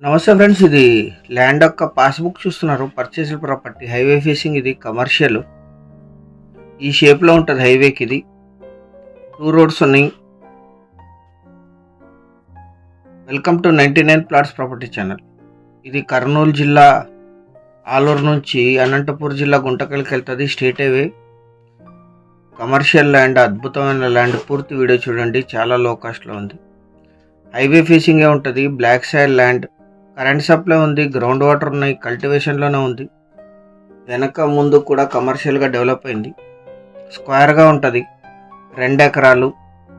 నమస్తే ఫ్రెండ్స్, ఇది ల్యాండ్ యొక్క పాస్బుక్ చూస్తున్నారు. పర్చేస్డ్ ప్రాపర్టీ, హైవే ఫేసింగ్, ఇది కమర్షియల్. ఈ షేప్లో ఉంటుంది హైవేకి. ఇది 2 రోడ్స్ ఉన్నాయి. Welcome to 99 plots property channel. ఇది కర్నూలు జిల్లా ఆలూరు నుంచి అనంతపూర్ జిల్లా గుంటకల్కి వెళ్తుంది. స్టేట్ హైవే, కమర్షియల్ ల్యాండ్, అద్భుతమైన ల్యాండ్. పూర్తి వీడియో చూడండి, చాలా లో కాస్ట్లో ఉంది. హైవే ఫేసింగే ఉంటుంది. Black soil land, current supply ఉంది, గ్రౌండ్ వాటర్ ఉన్నాయి, కల్టివేషన్లోనే ఉంది. వెనక ముందు కూడా కమర్షియల్గా డెవలప్ అయింది. స్క్వేర్గా ఉంటుంది. 2 ఎకరాలు.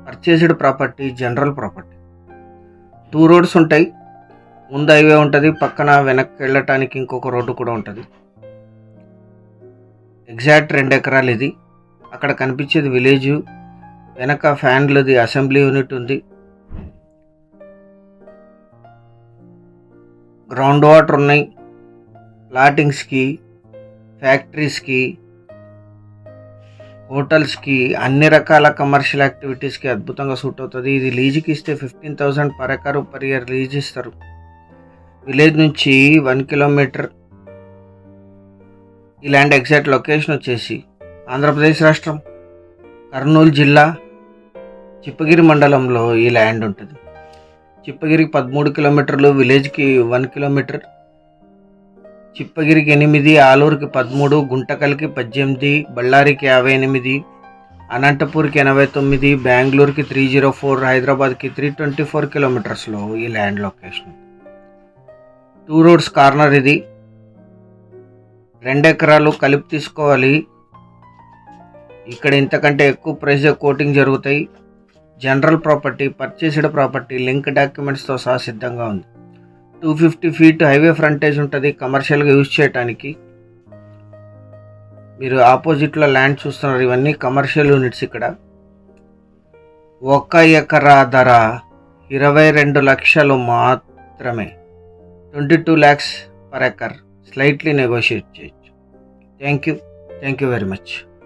Purchased property, general property. 2 roads ఉంటాయి. ముందు హైవే ఉంటుంది, పక్కన వెనక్కి వెళ్ళటానికి ఇంకొక రోడ్డు కూడా ఉంటుంది. ఎగ్జాక్ట్ 2 ఎకరాలు ఇది. అక్కడ కనిపించేది విలేజ్. వెనక ఫ్యాన్లది అసెంబ్లీ యూనిట్ ఉంది. గ్రౌండ్ వాటర్ ఉన్నాయి. ప్లాటింగ్స్కి, ఫ్యాక్టరీస్కి, హోటల్స్కి, అన్ని రకాల కమర్షియల్ యాక్టివిటీస్కి అద్భుతంగా సూట్ అవుతుంది. ఇది లీజుకి ఇస్తే 15,000 per acre per year lease ఇస్తారు. విలేజ్ నుంచి 1 కిలోమీటర్. ఈ ల్యాండ్ ఎగ్జాక్ట్ లొకేషన్ వచ్చేసి ఆంధ్రప్రదేశ్ రాష్ట్రం, కర్నూలు జిల్లా, చిప్పగిరి మండలంలో ఈ ల్యాండ్ ఉంటుంది. చిప్పగిరికి 13 కిలోమీటర్లు, విలేజ్కి 1 కిలోమీటర్. చిప్పగిరికి 8, ఆలూరుకి 13, గుంటకల్కి 18, బళ్ళారికి 58, అనంతపూర్కి 89, బెంగళూరుకి 304, హైదరాబాద్కి 324 కిలోమీటర్స్లో ఈ ల్యాండ్ లొకేషన్. 2 రోడ్స్ కార్నర్ ఇది. 2 ఎకరాలు కలిపి తీసుకోవాలి. ఇక్కడ ఇంతకంటే ఎక్కువ ప్రైస్ కోటింగ్ జరుగుతాయి. General property, purchased property, link డాక్యుమెంట్స్తో సహా సిద్ధంగా ఉంది. 250 ఫీట్ హైవే ఫ్రంటేజ్ ఉంటుంది కమర్షియల్గా యూజ్ చేయడానికి. మీరు ఆపోజిట్లో ల్యాండ్ చూస్తున్నారు. ఇవన్నీ కమర్షియల్ యూనిట్స్. ఇక్కడ 1 ఎకరా ధర 22 లక్షలు మాత్రమే. 22 lakhs per acre. Slightly negotiate చేయొచ్చు. Thank you very much.